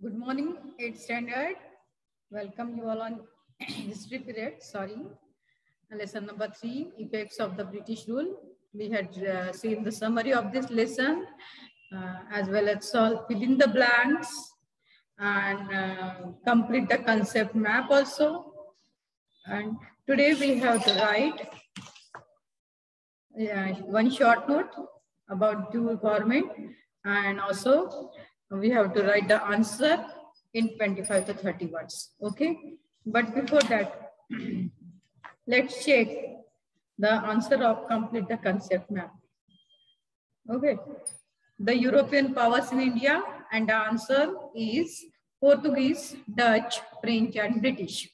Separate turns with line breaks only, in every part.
Good morning, 8th standard. Welcome you all on history period. Sorry. Lesson number 3, effects of the British rule. We had seen the summary of this lesson as well as fill in the blanks and complete the concept map also. And today we have to write one short note about dual government, and also we have to write the answer in 25 to 30 words. Okay, but before that let's check the answer of complete the concept map. Okay, the European powers in India, and the answer is Portuguese, Dutch, French and British.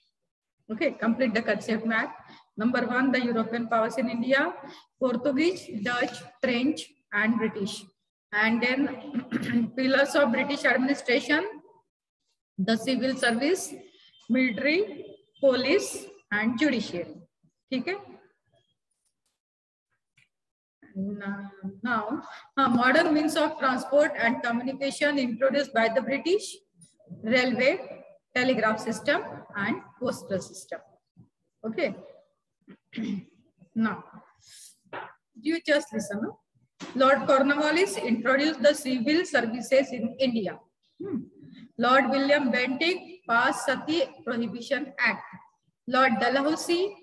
Okay, complete the concept map. Number 1, the European powers in India: Portuguese, Dutch, French and British. And then pillars of British administration: the civil service, military, police and judiciary. Okay. Now, modern means of transport and communication introduced by the British: railway, telegraph system and postal system. Okay. Now, you just listen. Lord Cornwallis introduced the civil services in India. Lord William Bentinck passed Sati Prohibition Act. Lord Dalhousie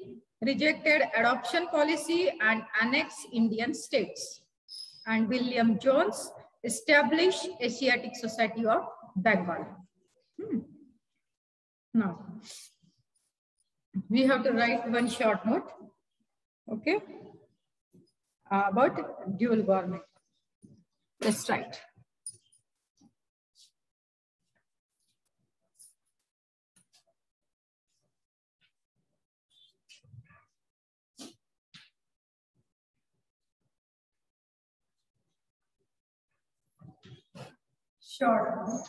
rejected adoption policy and annexed Indian states. And William Jones established Asiatic Society of Bengal. Now, we have to write one short note, okay, about dual government. Let's write. Short note.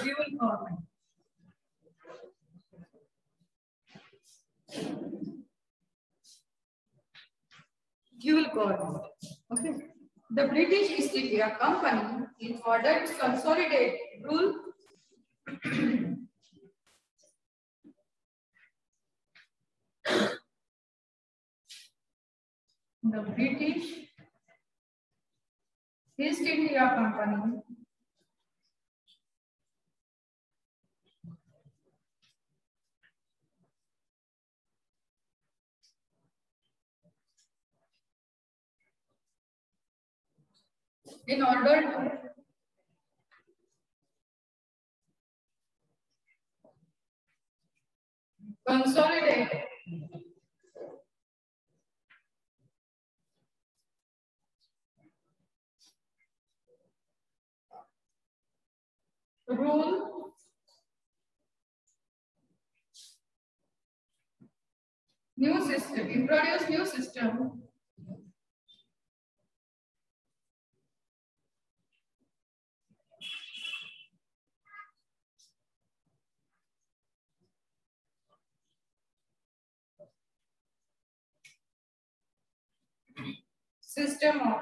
Dual government. Dual government. Okay. The British East India Company, in order to consolidate rule, the British East India Company in order to consolidate rule new system, introduce new system system of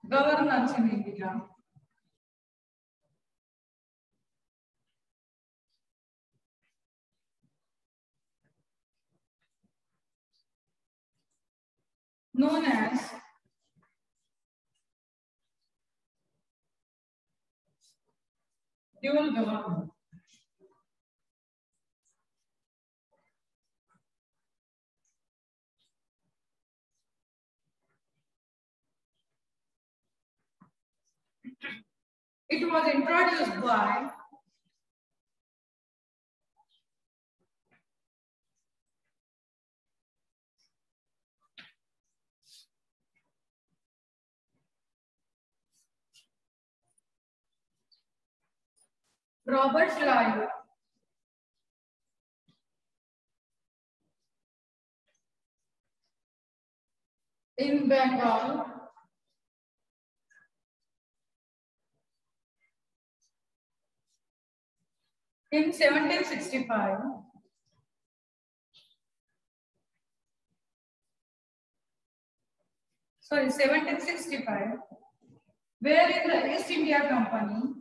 governance in India. Known as dual government. It was introduced by Robert Clive in Bengal in 1765 sorry, 1765, wherein the East India Company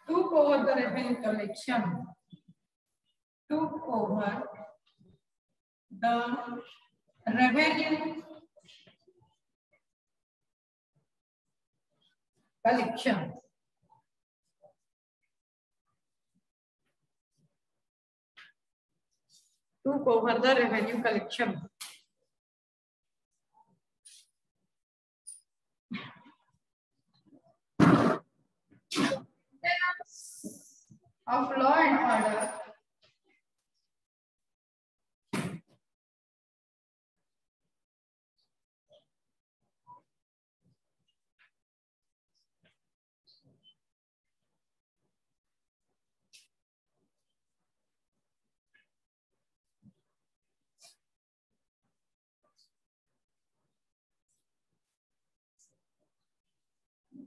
took over the revenue collection, took over the revenue collection. Took over the revenue collection. Of law and order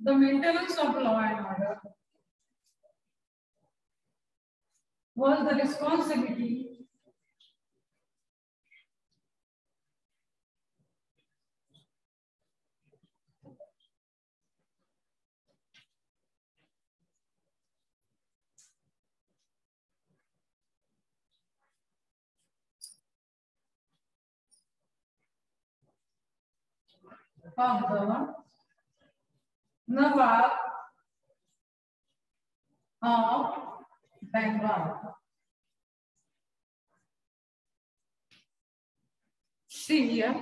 the maintenance of law and order was the responsibility of the Nawab of Bengal. See here.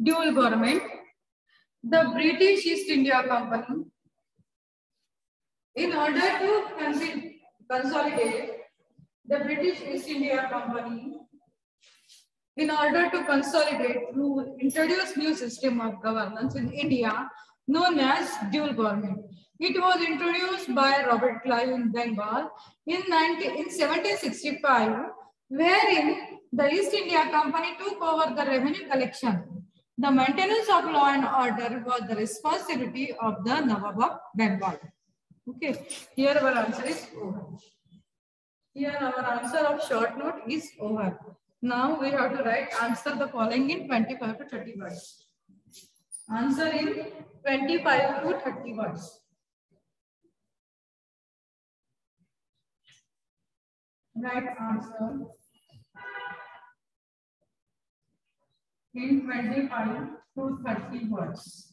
Dual government. The British East India Company, in order to consolidate the British East India Company, in order to consolidate to introduce new system of governance in India known as dual government. It was introduced by Robert Clive in Bengal in 1765, wherein the East India Company took over the revenue collection. The maintenance of law and order was the responsibility of the Nawab of Bengal. Okay, here our answer is over. Here our answer of short note is over. Now we have to write answer the following in 25 to 30 words. Answer in 25 to 30 words. Write answer in 25 to 30 words.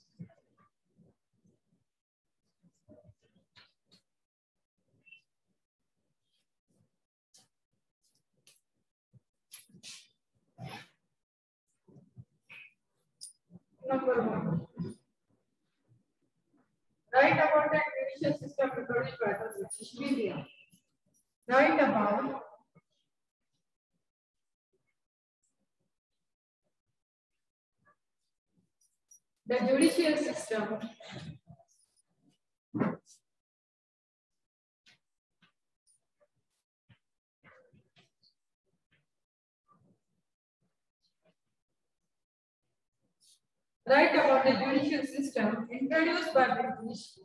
Number 1. Write about the judicial system introduced by the British India. Write about the judicial system write about the judicial system introduced by British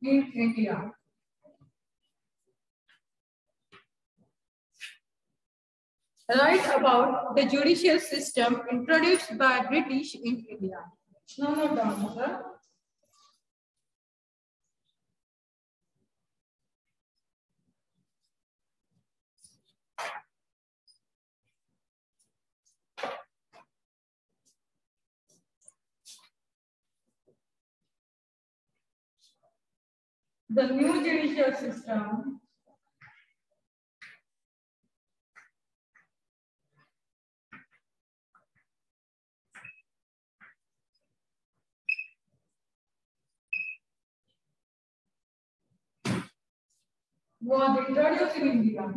in India. Write about the judicial system introduced by British in India. No, no, down, sir. The new judicial system was introduced in India.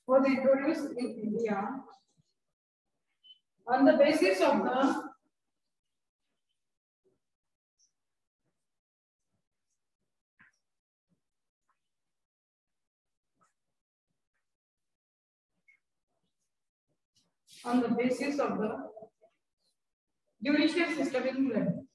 Was introduced in India on the basis of the judicial system in England.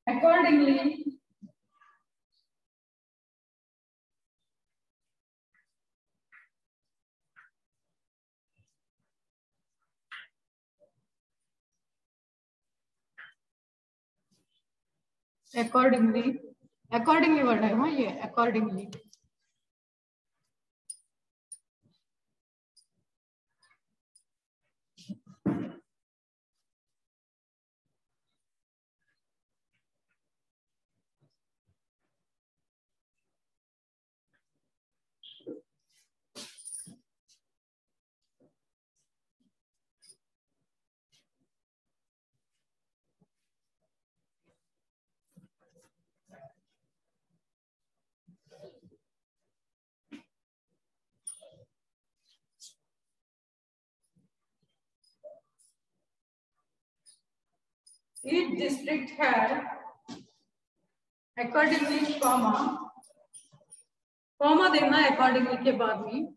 Accordingly word है ये accordingly. Each district had accordingly comma देना accordingly के बाद में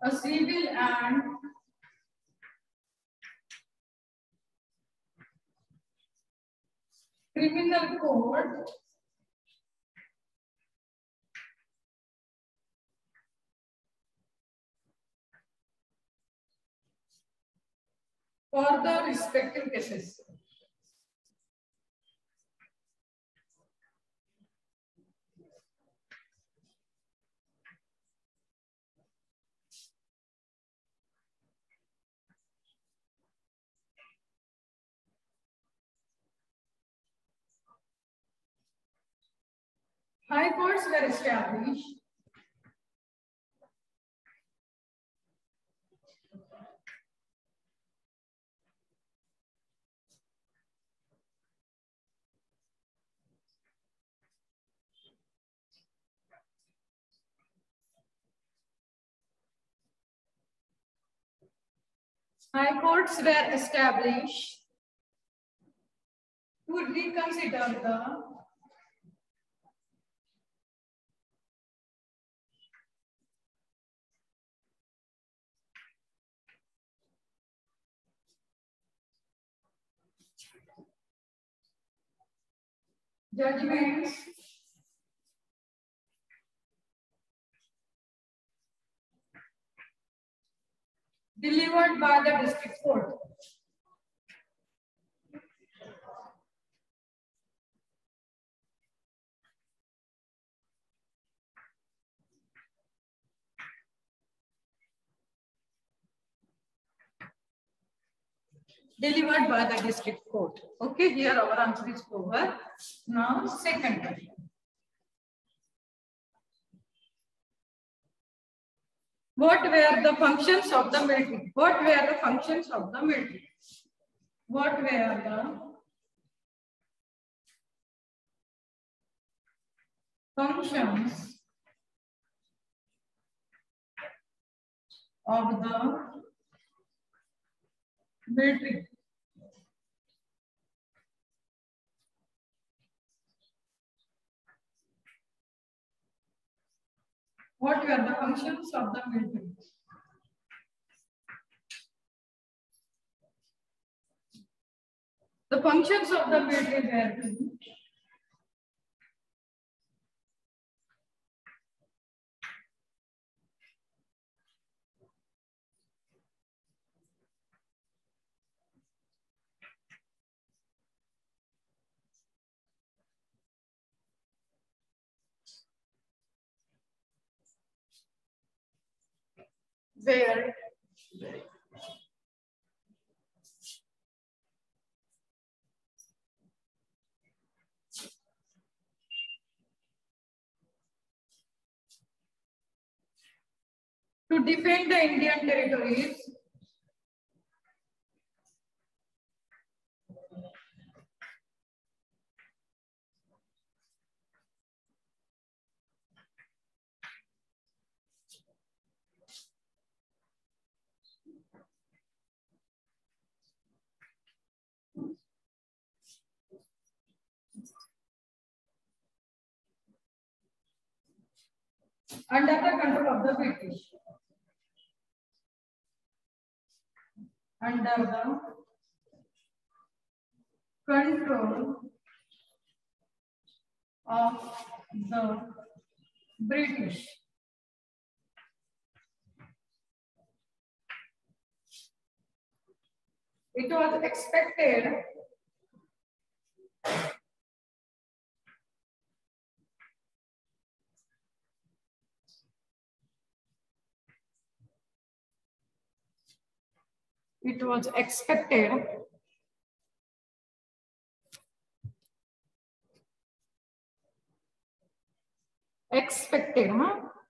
a civil and criminal code for the respective cases. High courts were established to reconsider the judgments delivered by the district court. Delivered by the district court. Okay, here our answer is over. Now, second question. What were the functions of the military? What were the functions of the military? What were the functions of the military? What were the functions of the military? The functions of the British were to where to defend the Indian territories under the control of the British. Under the control of the British. It was expected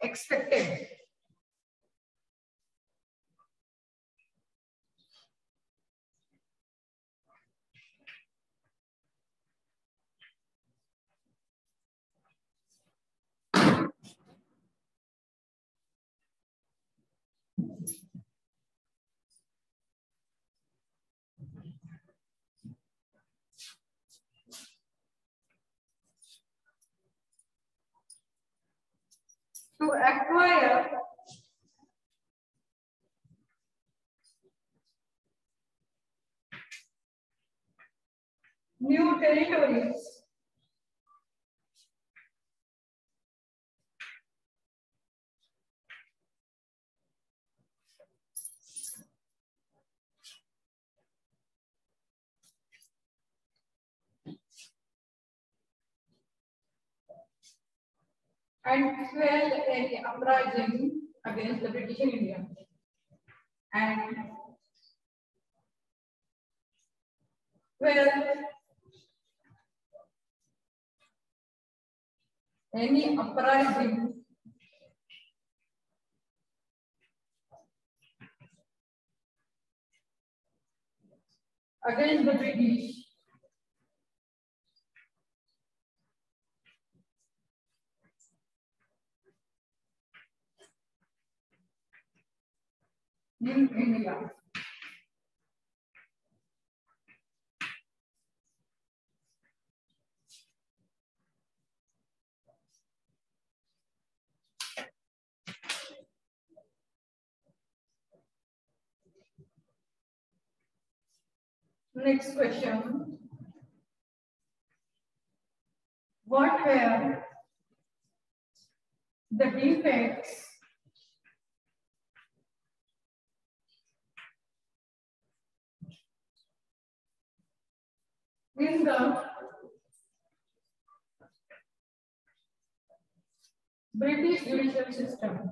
expected to acquire new territories and quell any uprising against the British in India. And quell any uprising against the British in India. Next question. What were the defects in the British judicial system?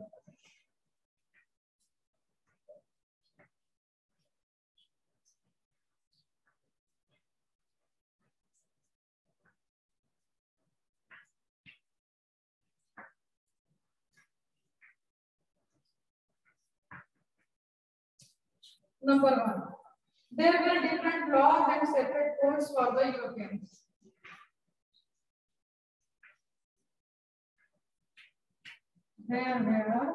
Number one, there were different laws and separate codes for the Europeans. There were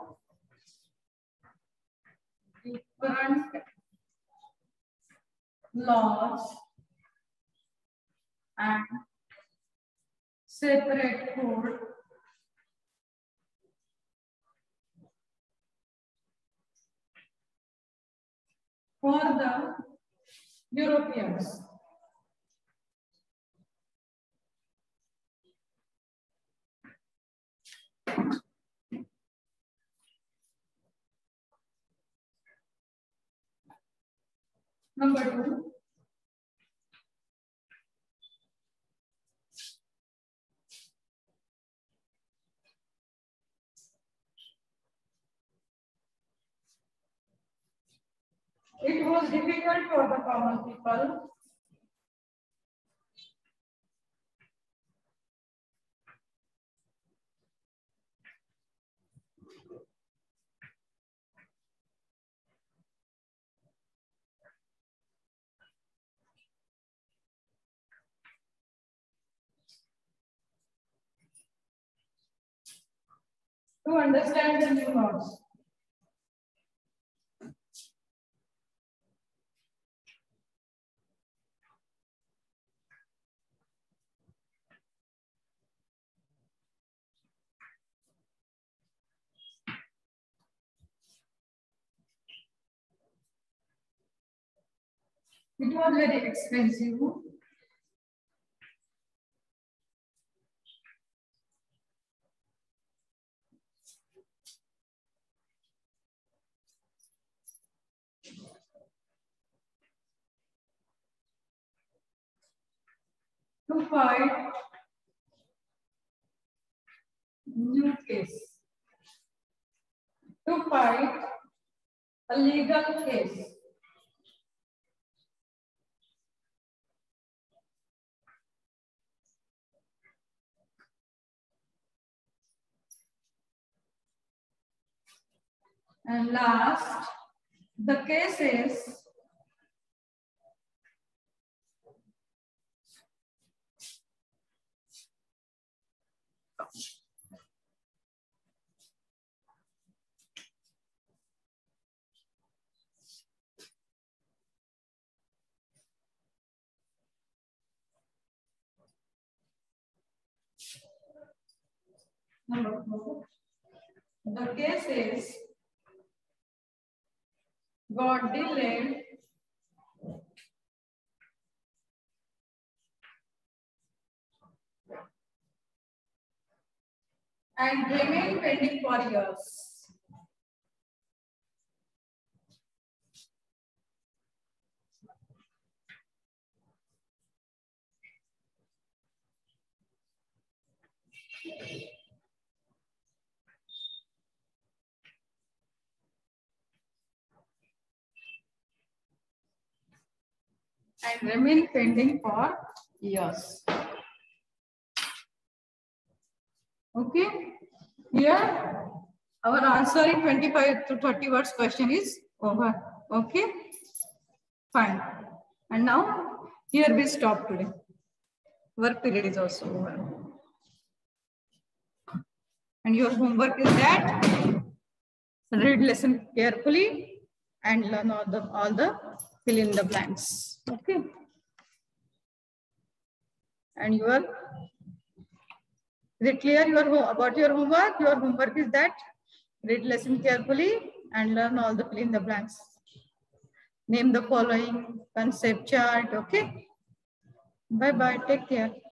different laws and separate code for the Europeans. Number 2. It was difficult for the common people. To understand the new laws. It was very expensive. To fight new case. To fight a legal case. And last, the case is number 4. The case is got delayed and remain pending for years. And remain pending for years. Okay. Here, our answer in 25 to 30 words question is over. Okay. Fine. And now, here we stop today. Work period is also over. And your homework is that read lesson carefully and learn all the fill in the blanks. Okay. And is it clear about your homework? Your homework is that read lesson carefully and learn all the fill in the blanks. Name the following concept chart. Okay. Bye bye. Take care.